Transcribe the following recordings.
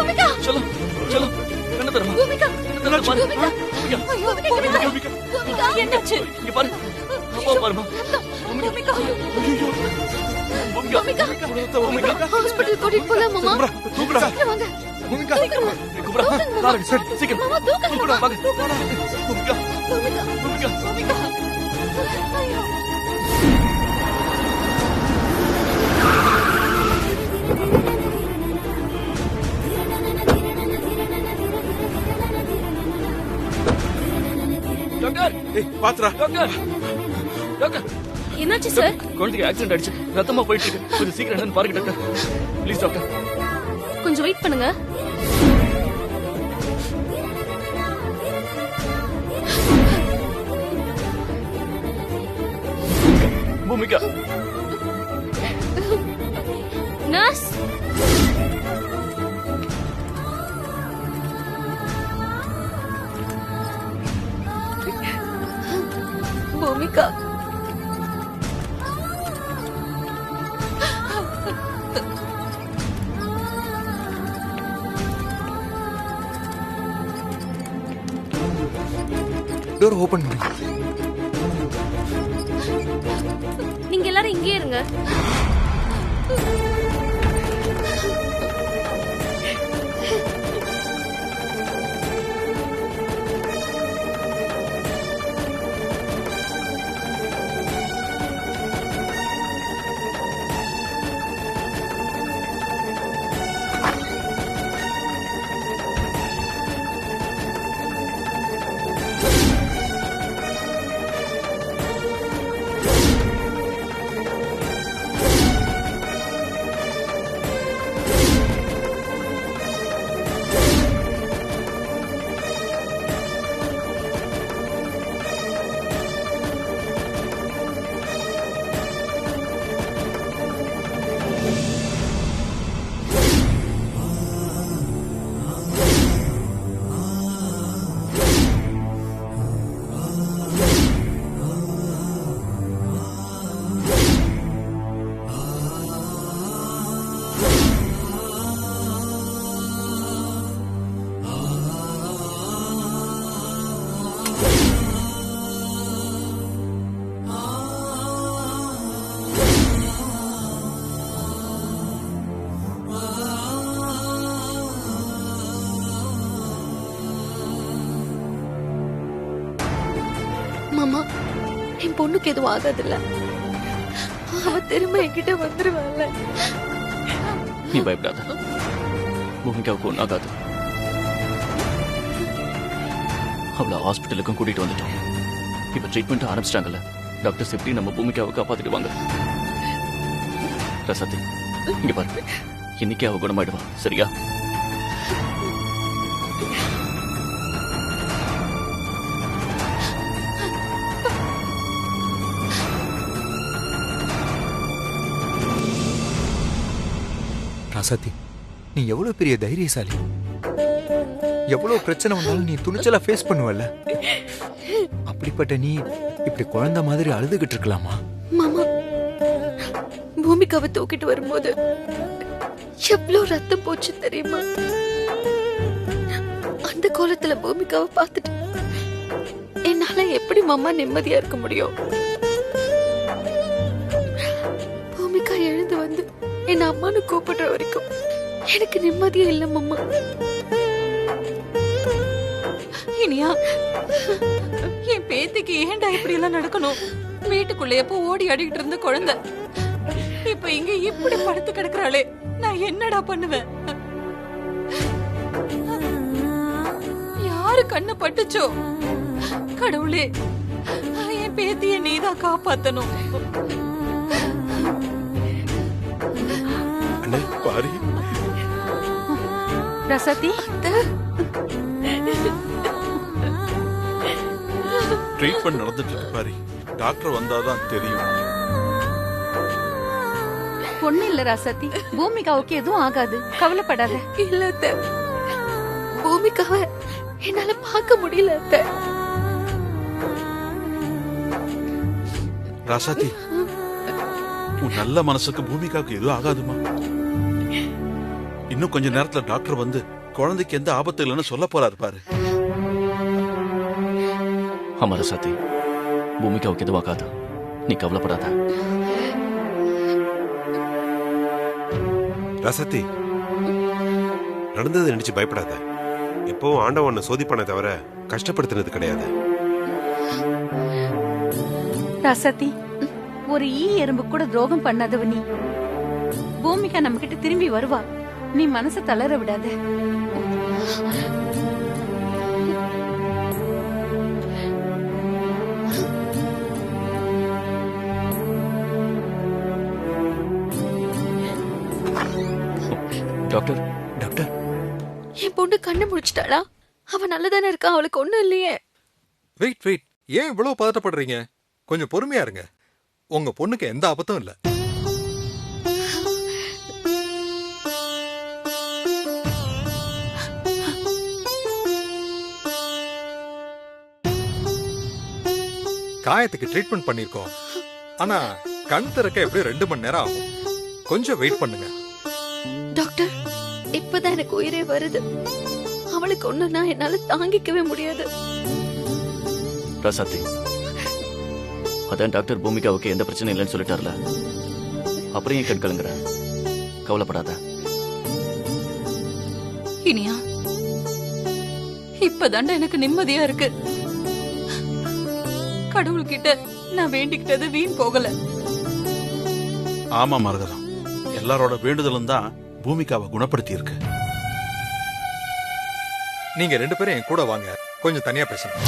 பூமிகா चलो चलो கண்ணு தரமா பூமிகா பூமிகா பூமிகா என்னாச்சு இங்க பாரு அப்பா பாருமா பூமிகா ஐயோ பூமிகா பூமிகா ஹாஸ்பிடல் கூட்டிட்டு போலாம் மாமா தூக்குடா சீக்கிரம் வாங்க பூமிகா கூப்பிடா கார் சரி சீக்கிரம் மாமா தூக்குங்க கூப்பிடா வாங்க பூமிகா பூமிகா பூமிகா பூமிகா ஐயோ டாக்டர் ஏய் பாத்ரா டாக்டர் டாக்டர் என்னாச்சு சார் குழந்தைக்கு ஆக்சிடென்ட் ஆயிடுச்சு ரத்தமா போயிட்டு இருக்கு கொஞ்சம் சீக்கிரம் என்னன்னு பாருங்க டாக்டர் ப்ளீஸ் டாக்டர் கொஞ்சம் வெயிட் பண்ணுங்க Bhoomika nurse Bhoomika door open பண்ணு. நீங்க எல்லாரும் இங்கே இருங்க மாமா என் பொண்ணுக்கு எதுவும் ஆகாதுல்ல அவ திரும்ப என்கிட்ட வந்துருவாள்ல நீ பயப்படாத பூமிகாவுக்கு ஒன்றும் ஆகாது அவளை ஹாஸ்பிட்டலுக்கும் கூட்டிட்டு வந்துட்டோம் இப்ப ட்ரீட்மெண்ட் ஆரம்பிச்சிட்டாங்கல்ல டாக்டர்ஸ் எப்படி நம்ம பூமிகாவை காப்பாத்திடுவாங்க ரசத்தி இங்க பாரு இன்னைக்கே அவ குணமாயிடுவா சரியா ராசாத்தி நீ எவ்வளவு பெரிய தைரியசாலி எவ்வளவு பிரச்சனை வந்தாலும் நீ துணிச்சலா ஃபேஸ் பண்ணுவல்ல அப்படிப்பட்ட நீ இப்படி குழந்தை மாதிரி அழுதுகிட்டு இருக்கலாமா மாமா பூமிகாவை தூக்கிட்டு வரும்போது எவ்வளவு ரத்தம் போச்சு தெரியுமா அந்த கோலத்துல பூமிகாவை பார்த்துட்டு என்னால எப்படி மாமா நிம்மதியா இருக்க முடியும் பூமிகா எழுந்து வந்து என் அம்மானு கூப்பிடுற வரைக்கும் எனக்கு நிம்மதியா இல்ல மாமா இனியா என் பேத்திக்கு ஏன்டா இப்படி எல்லாம் நடக்கணும் வீட்டுக்குள்ள எப்போ ஓடி ஆடிக்கிட்டு இருந்த குழந்தை இப்ப இங்க இப்படி படுத்து கிடக்குறாளே நான் என்னடா பண்ணுவேன் யாரு கண்ணு பட்டுச்சோ கடவுளே என் பேத்திய நீதான் காப்பாத்தணும் பாரு ரசதி ட்ரீட்மெண்ட் நடந்துட்டு இருக்கு பாரு டாக்டர் வந்தாதான் தெரியும் பொண்ணு இல்ல ரசதி பூமிகாவுக்கு எதுவும் ஆகாது கவலைப்படாத இல்ல அத்தை. பூமிகாவை என்னால பார்க்க முடியல அத்தை. ராசாத்தி உன் நல்ல மனசுக்கு பூமிகாவுக்கு எதுவும் ஆகாதுமா இன்னும் கொஞ்ச நேரத்துல டாக்டர் வந்து குழந்தைக்கு எந்த ஆபத்து இல்லைன்னு சொல்ல போறாரு பாரு. ஆமா ரசாத்தி, பூமிகாவுக்கு எதுவாகாது, நீ கவலைப்படாத. ரசத்தி, நடந்ததை நினைச்சு பயப்படாத. எப்பவும் ஆண்டவன் சோதிப்பானே தவிர கஷ்டப்படுத்தினது கிடையாது. ரசதி, ஒரு ஈ எறும்பு கூட துரோகம் பண்ணாதவ நீ. பூமிகா நம்ம கிட்ட திரும்பி வருவா, நீ மனசை தளர விடாத. டாக்டர், டாக்டர், என் பொண்ணு கண்ணு முடிச்சிட்டாளா? அவ நல்லதானே இருக்கா, அவளுக்கு ஒண்ணும் இல்லையே. வெயிட் வெயிட், ஏன் இவ்வளவு பதட்டப்படுறீங்க? கொஞ்சம் பொறுமையா இருங்க. உங்க பொண்ணுக்கு எந்த ஆபத்தும் இல்ல. காயத்துக்கு ட்ரீட்மெண்ட் பண்ணிருக்கோம். ஆனா கண் திறக்க எப்படியும் 2 மணி நேரம் ஆகும். கொஞ்சம் வெயிட் பண்ணுங்க. டாக்டர், இப்பதான் எனக்கு உயிரே வருது. அவளுக்கு ஒண்ணுன்னா என்னால தாங்கிக்கவே முடியாது. ரசாத்தி, அதான் டாக்டர் பூமிகாவுக்கு எந்த பிரச்சனையும் இல்லைன்னு சொல்லிட்டார்ல, அப்புறம் ஏன் கண் கலங்குற? கவலைப்படாத. இனியா, இப்பதாண்டா எனக்கு நிம்மதியா இருக்கு. கடவுள்கிட்ட நான் வேண்டிக்கிட்டது வீண் போகல. ஆமா மரகதம், எல்லாரோட வேண்டுதலும் தான் பூமிகாவை குணப்படுத்தி இருக்கு. நீங்க 2 பேரும் என் கூட வாங்க, கொஞ்சம் தனியா பேசணும்.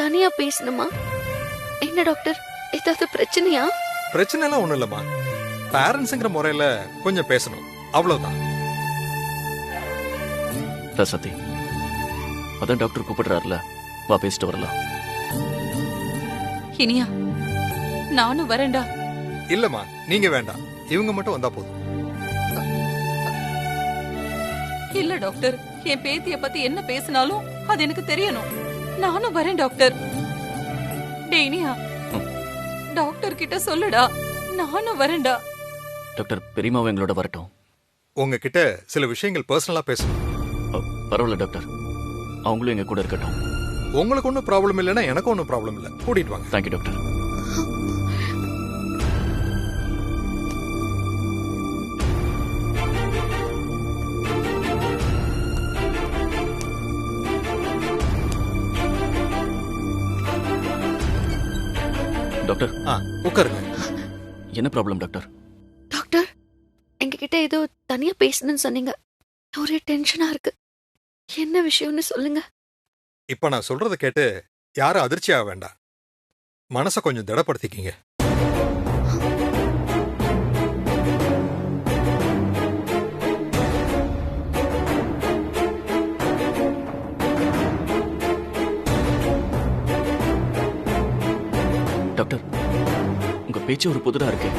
தனியா பேசணுமா? என்ன டாக்டர், ஏதாவது பிரச்சனையா? பிரச்சனை எல்லாம் ஒண்ணும் இல்லம்மா. பேரண்ட்ஸ்ங்கிற முறையில கொஞ்சம் பேசணும், அவ்வளவுதான். ரசாத்தி, அதான் டாக்டர் கூப்பிடுறாருல, வா பேசிட்டு வரலாம். இனியா, நானும் வரேன்டா. இல்லம்மா, நீங்க வேண்டாம், இவங்க மட்டும் வந்தா போதும். இல்ல டாக்டர், என் பேத்திய பத்தி என்ன பேசினாலும் அது எனக்கு தெரியணும். நானும் வரேன் டாக்டர். டேய் இனியா, டாக்டர் கிட்ட சொல்லுடா, நானும் வரேன்டா. டாக்டர், பெரியமாவும் எங்களோட வரட்டும். உங்ககிட்ட சில விஷயங்கள் பர்சனலா பேசணும். பரவாயில்ல டாக்டர், அவங்களும் எங்க கூட இருக்கட்டும். உங்களுக்கு ஒன்றும் ப்ராப்ளம் இல்லைன்னா எனக்கு ஒன்றும் ப்ராப்ளம் இல்லை, கூட்டிட்டு வாங்க. Thank you doctor. டாக்டர், உட்காருங்க. என்ன ப்ராப்ளம் டாக்டர்? டாக்டர், எங்ககிட்ட ஏதோ தனியா பேசணும்னு சொன்னீங்க. ஒரே டென்ஷனா இருக்கு. என்ன விஷயம்னு சொல்லுங்க. இப்ப நான் சொல்றதை கேட்டு யாரும் அதிர்ச்சி ஆக வேண்டாம். மனசை கொஞ்சம் திடப்படுத்திக்கிங்க. டாக்டர், உங்க பேச்சு ஒரு புதுரா இருக்கு.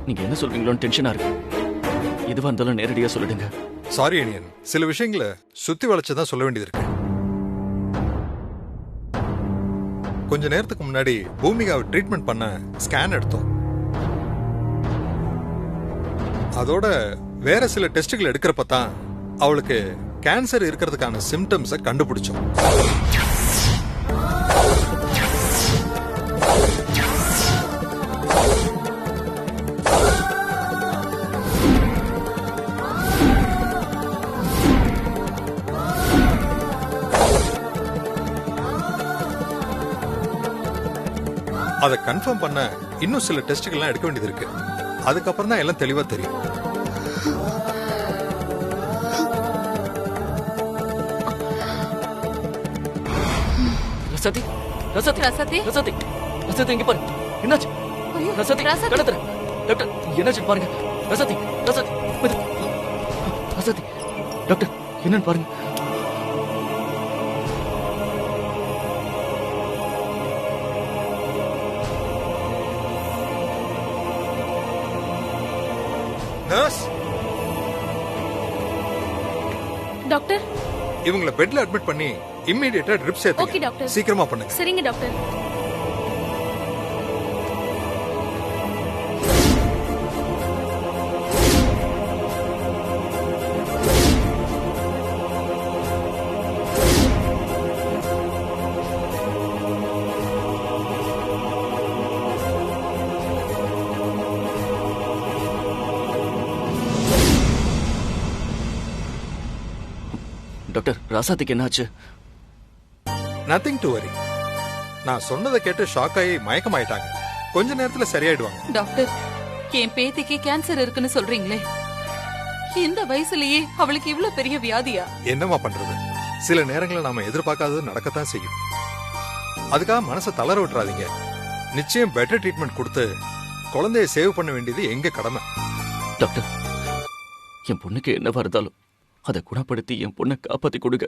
நீங்க என்ன சொல்றீங்களோன்னு டென்ஷனா இருக்கு. எதுவா இருந்தாலும் நேரடியா சொல்லிடுங்க. சாரி இனியன், சில விஷயங்களை சுத்தி வளைச்சுதான் சொல்ல வேண்டியது இருக்கு. கொஞ்ச நேரத்துக்கு முன்னாடி பூமிகாவை ட்ரீட்மெண்ட் பண்ண ஸ்கேன் எடுத்தோம். அதோட வேற சில டெஸ்டுகள் எடுக்கிறப்ப தான் அவளுக்கு கேன்சர் இருக்கிறதுக்கான சிம்டம்ஸை கண்டுபிடிச்சோம். அதை கன்ஃபார்ம் பண்ண இன்னும் சில டெஸ்டுகள்லாம் எடுக்க வேண்டியது இருக்கு. அதுக்கப்புறம் தான் எல்லாம் தெளிவா தெரியும். ரசாத்தி, ரசாத்தி, ரசாத்தி? ரசாத்தி, ரசாத்தி, இங்க பாரு. என்னாச்சு? ஐயோ, ரசாத்தி, ரசாத்தி. கண்ணை திற. டாக்டர், என்னாச்சு பாருங்க. ரசாத்தி, ரசாத்தி, மெது. ரசாத்தி, டாக்டர், என்னன்னு பாருங்க. Nurse, doctor. இவங்களை பெட்ல அட்மிட் பண்ணி இம்மீடியட்டா ட்ரிப் ஓகே சேர்த்து டாக்டர். சீக்கிரமா பண்ணுங்க. சரிங்க டாக்டர். டாக்டர் ராசாத்திக்கு என்னாச்சு? Nothing to worry. நான் சொன்னதை கேட்டு ஷாக் ஆகி மயக்கமாயிட்டாங்க. கொஞ்ச நேரத்துல சரியாயிடுவாங்க. டாக்டர், என் பேத்திக்கு கேன்சர் இருக்குன்னு சொல்றீங்களே, இந்த வயசுலயே அவளுக்கு இவ்வளவு பெரிய வியாதியா? என்னமா பண்றது, சில நேரங்களில் நாம எதிர்பார்க்காதது நடக்கத்தான் செய்யும். அதுக்காக மனசை தளர விட்டுறாதீங்க. நிச்சயம் பெட்டர் ட்ரீட்மெண்ட் கொடுத்து குழந்தைய சேவ் பண்ண வேண்டியது எங்க கடமை. டாக்டர், என் பொண்ணுக்கு என்ன வருதாலும் அதை குணப்படுத்தி என் பொண்ணை காப்பாத்தி கொடுங்க.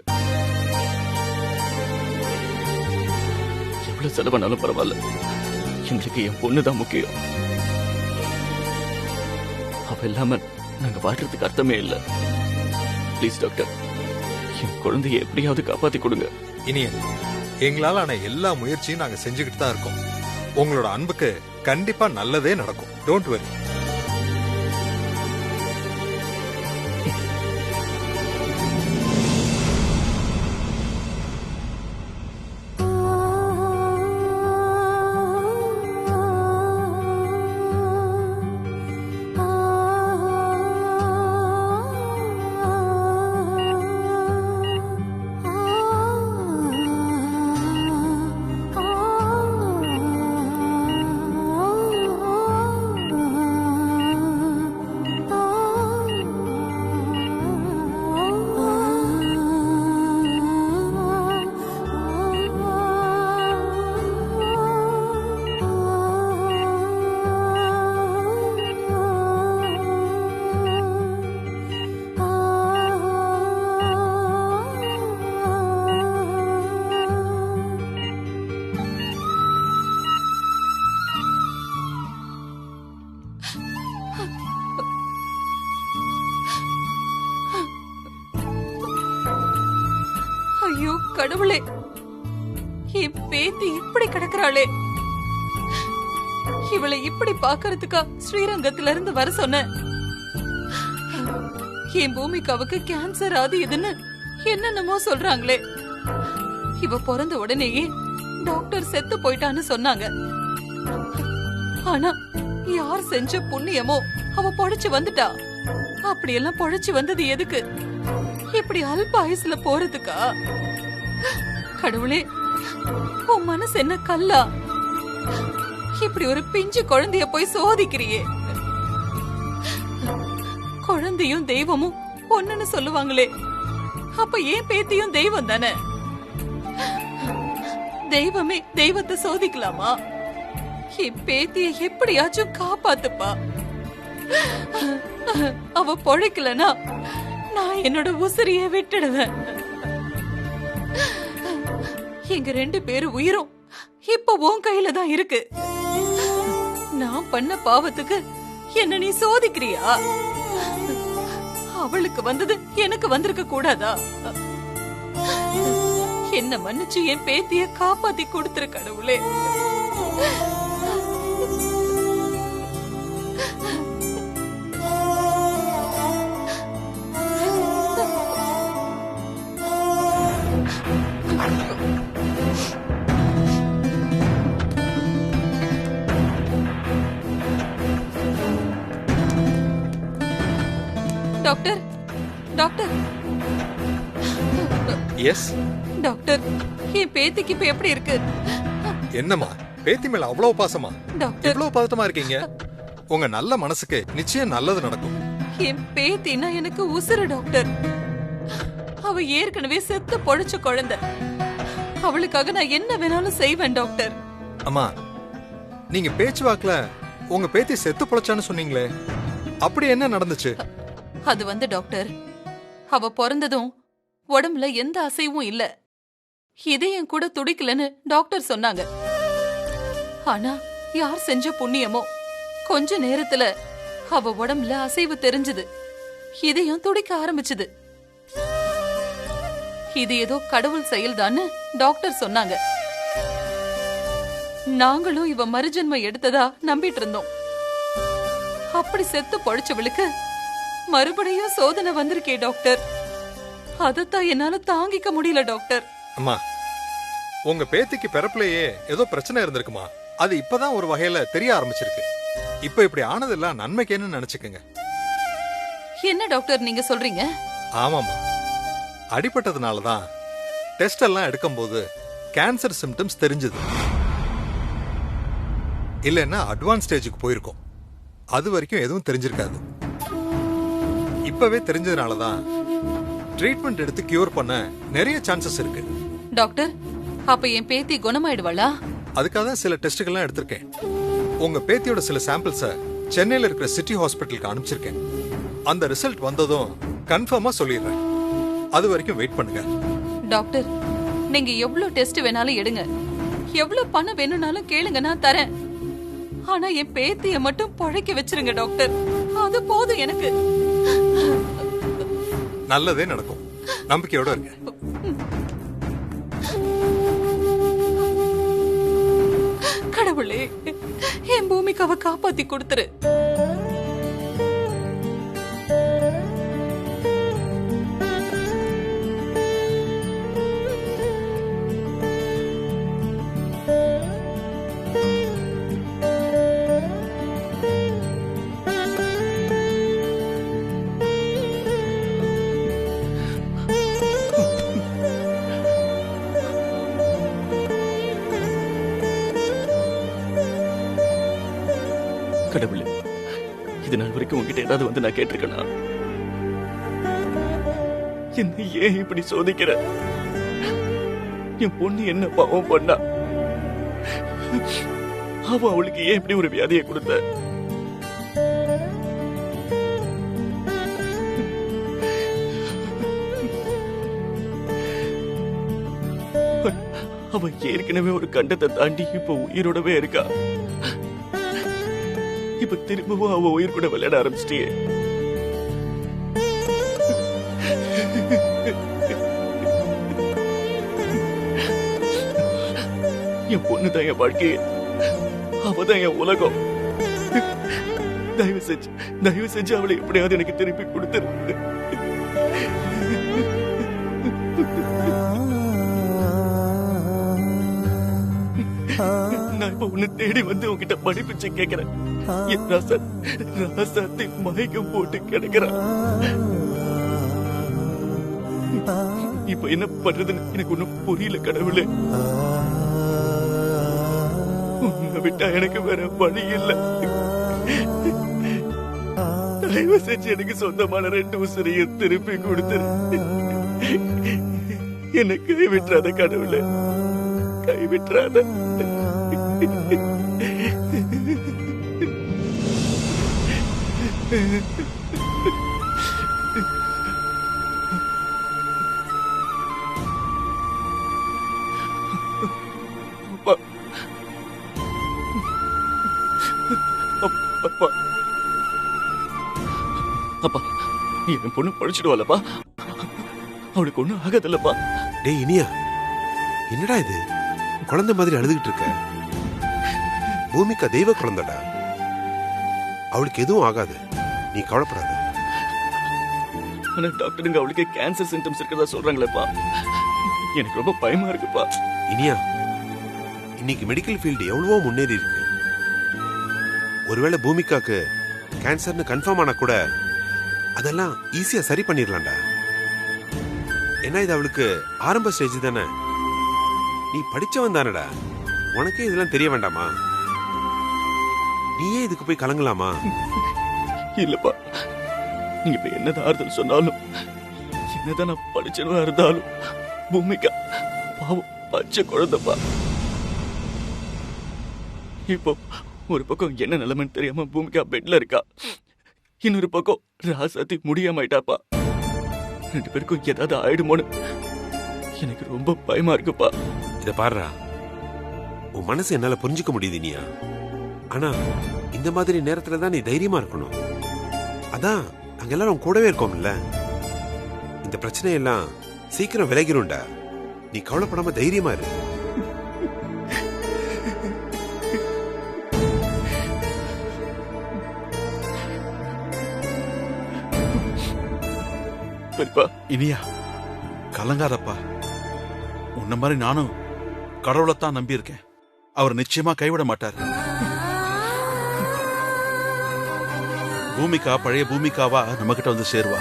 எவ்வளவு செலவானாலும் பரவாயில்ல, எங்களுக்கு என் பொண்ணுதான் முக்கியம். அவ இல்லாம நாங்க வாழ்றதுக்கு அர்த்தமே இல்லை. ப்ளீஸ் டாக்டர், என் குழந்தைய எப்படியாவது காப்பாத்தி கொடுங்க. இனி எங்களால ஆன எல்லா முயற்சியும் நாங்க செஞ்சுக்கிட்டு தான் இருக்கோம். உங்களோட அன்புக்கு கண்டிப்பா நல்லதே நடக்கும். Don't worry. ஐயோ கடவுளே, என் பேத்தி இப்படி கிடக்குறாளே. இவளை இப்படி பாக்குறதுக்கா ஸ்ரீரங்கத்துல இருந்து வர சொன்ன? என் பூமிகாவுக்கு கேன்சர் ஆது இதுன்னு என்னென்னமோ சொல்றாங்களே. இவ பிறந்த உடனேயே டாக்டர் செத்து போயிட்டான்னு சொன்னாங்க. ஆனா யார் செஞ்ச புண்ணியமோ அவ பொழைச்சு வந்துட்டா. அப்படியெல்லாம் பொழைச்சு வந்தது எதுக்கு? இப்படி அல்ப ஆயுசுல போறதுக்கா? கடவுளே, உன் மனசு என்ன கல்லா? இப்படி ஒரு பிஞ்சு குழந்தைய போய் சோதிக்கிறியே. குழந்தையும் தெய்வமும் ஒண்ணுன்னு சொல்லுவாங்களே, அப்ப ஏன் பேத்தியும் தெய்வம் தானே? தெய்வமே தெய்வத்தை சோதிக்கலாமா? என் பேத்திய எப்படியாச்சும் காப்பாத்துப்பா. அவ பொழைக்கலனா நான் என்னோட உசிரிய விட்டுடுவேன். எங்க 2 பேரு உயிரும் இப்ப உன் கையில தான் இருக்கு. நான் பண்ண பாவத்துக்கு என்ன நீ சோதிக்கிறியா? அவளுக்கு வந்தது எனக்கு வந்திருக்க கூடாதா? என்ன மன்னிச்சு என் பேத்திய காப்பாத்தி கொடுத்துரு கடவுளே. டாக்டர், டாக்டர், எஸ் டாக்டர், என் பேத்திக்கு இப்ப எப்படி இருக்கு? என்னம்மா, பேத்தி மேல அவ்வளவு பாசமா? டாக்டர், இவ்வளவு பதட்டமா இருக்கீங்க? உங்க நல்ல மனசுக்கு நிச்சயம் நல்லது நடக்கும். என் பேத்தினா எனக்கு உசுறு டாக்டர். அவ ஏற்கனவே செத்து பொழைச்ச குழந்தை. அவளுக்காக நான் என்ன வேணாலும் செய்வேன் டாக்டர். அம்மா, நீங்க பேச்சுவாக்குல உங்க பேத்தி செத்து பொழைச்சான்னு சொன்னீங்களே, அப்படி என்ன நடந்துச்சு? அது வந்து டாக்டர், அவ பிறந்ததும் உடம்புல எந்த அசைவும் இல்ல, இதயம் கூட துடிக்கலன்னு டாக்டர் சொன்னாங்க. ஆனா யார் செஞ்ச புண்ணியமோ கொஞ்ச நேரத்துல அவ உடம்புல அசைவு தெரிஞ்சது, இதயம் துடிக்க ஆரம்பிச்சது. இது ஏதோ கடவுள் செயல்தான்னு டாக்டர் சொன்னாங்க. நாங்களும் இவ மறுஜன்ம எடுத்ததா நம்பிட்டு இருந்தோம். அப்படி செத்து பொழைச்சவளுக்கு மறுபடியும் சோதனை வந்திருக்கே டாக்டர். அதத்தான் என்னால தாங்கிக்க முடியல டாக்டர். அம்மா, உங்க பேத்திக்கு பிறப்புலயே ஏதோ பிரச்சனை இருந்திருக்குமா? அது இப்பதான் ஒரு வகையில தெரிய ஆரம்பிச்சிருக்கு. இப்ப இப்படி ஆனதெல்லாம் நன்மைக்கேன்னு நினைச்சுக்கங்க. என்ன டாக்டர் நீங்க சொல்றீங்க? ஆமாமா, அடிபட்டதுனால தான் டெஸ்ட் எல்லாம் எடுக்கும்போது கேன்சர் சிம்டம்ஸ் தெரிஞ்சது. இல்லைன்னா அட்வான்ஸ் ஸ்டேஜுக்கு போயிருக்கோம். அது வரைக்கும் எதுவும் தெரிஞ்சிருக்காது. இப்பவே தெரிஞ்சதுனால தான் ட்ரீட்மெண்ட் எடுத்து கியூர் பண்ண நிறைய சான்சஸ் இருக்கு. டாக்டர், அப்ப என் பேத்தி குணமாயிடுவாளா? அதுக்காக தான் சில டெஸ்ட்டுகள்லாம் எடுத்திருக்கேன். உங்க பேத்தியோட சில சாம்பிள்ஸை சென்னையில் இருக்கிற சிட்டி ஹாஸ்பிட்டலுக்கு அனுப்பிச்சிருக்கேன். அந்த ரிசல்ட் வந்ததும் கன்ஃபார்மா சொல்லிடுறேன். அது வரைக்கும் வெயிட் பண்ணுங்க. டாக்டர், நீங்க எவ்வளவு டெஸ்ட் வேணாலும் எடுங்க, எவ்வளவு பணம் வேணும்னாலும் கேளுங்க, நான் தரேன். ஆனா என் பேத்திய மட்டும் பழைக்க வச்சிருங்க டாக்டர், அது போதும் எனக்கு. நல்லதே நடக்கும், நம்பிக்கையோட இருங்க. கடவுளே, என் பூமிக்காவை காப்பாத்தி கொடுத்துரு. கடவுளே, இது நாள் வரைக்கும் உங்ககிட்ட ஏதாவது வந்து நான் கேட்டிருக்கேனா? என்ன ஏன் இப்படி சோதிக்கிற? என் பொண்ணு என்ன பாவம் பண்ணா? அவளுக்கு ஏன் இப்படி ஒரு வியாதியை கொடுத்த? அவ ஏற்கனவே ஒரு கண்டத்தை தாண்டி இப்ப உயிரோடவே இருக்கா. இப்ப திரும்பவும் அவ உயிர் கூட விளையாட ஆரம்பிச்சிட்டியே. என் பொண்ணுதான் என் வாழ்க்கையே, அவதான் என் உலகம். தயவு செஞ்சு அவளை எப்படியாவது எனக்கு திருப்பி கொடுத்துரு. நான் இப்ப உன்னை தேடி வந்து உன்கிட்ட படிப்பிச்சு கேட்கிறேன். ராசாத்தி மயக்கம் போட்டு கிடக்கிறான். இப்ப என்ன பண்றதுன்னு எனக்கு ஒண்ணும் புரியல கடவுளே. உன்னை விட்டா எனக்கு வேற வழி இல்லை. தயவு செஞ்சு எனக்கு சொந்தமான 2 உசிரையும் திருப்பி கொடுத்துரு. என்னை கைவிட்டுறாத கடவுளே, கைவிட்டுறாத. அப்பா, என் பொண்ணு படிச்சிடுவாளப்பா? அவளுக்கு ஒண்ணும் ஆகாதல்லப்பா? டேய் இனியா, என்னடா இது குழந்தை மாதிரி அழுதுகிட்டு இருக்க? பூமிகா தெய்வ குழந்தைடா, அவளுக்கு எதுவும் ஆகாது, நீ கவலைப்படாத. ஆனா டாக்டருங்க அவளுக்கு கேன்சர் சிம்டம்ஸ் இருக்கிறதா சொல்றாங்களேப்பா. எனக்கு ரொம்ப பயமா இருக்குப்பா. இனியா, இன்னைக்கு மெடிக்கல் ஃபீல்டு எவ்வளவோ முன்னேறி இருக்கு. ஒருவேளை பூமிகாக்கு கேன்சர்னு கன்ஃபார்ம் ஆனா கூட அதெல்லாம் ஈஸியா சரி பண்ணிடலாம்டா. ஏன்னா இது அவளுக்கு ஆரம்ப ஸ்டேஜ் தானே. நீ படிச்சவன் தானடா, உனக்கே இதெல்லாம் தெரிய வேண்டாமா? நீயே இதுக்கு போய் கலங்கலாமா? இல்லப்பா, நீங்க இப்ப என்னதான் ஆறுதல் சொன்னாலும், என்னதான் நான் படிச்சவனா இருந்தாலும், பூமிகா பாவம் பச்சை குழந்தைப்பா. இப்போ ஒரு பக்கம் என்ன நிலைமைன்னு தெரியாம பூமிகா பெட்ல இருக்கா, இன்னொரு பக்கம் ராசாத்தி முடியாமட்டாப்பா. 2 பேருக்கும் ஏதாவது ஆயிடுமோன்னு எனக்கு ரொம்ப பயமா இருக்குப்பா. இத பாருடா, உன் மனசு என்னால புரிஞ்சுக்க முடியுது இனியா. ஆனா இந்த மாதிரி நேரத்துல தான் நீ தைரியமா இருக்கணும். அதான் நாங்க எல்லாரும் கூடவே இருக்கோம்ல. இந்த பிரச்சனையெல்லாம் சீக்கிரம் விலகிரும்டா. நீ கவலைப்படாம தைரியமா இரு. இனியா, கலங்காதப்பா. உன்ன மாதிரி நானும் கடவுளைத்தான் நம்பி இருக்கேன். அவர் நிச்சயமா கைவிட மாட்டார். பூமிகா பழைய பூமிகாவா நம்ம கிட்ட வந்து சேருவா.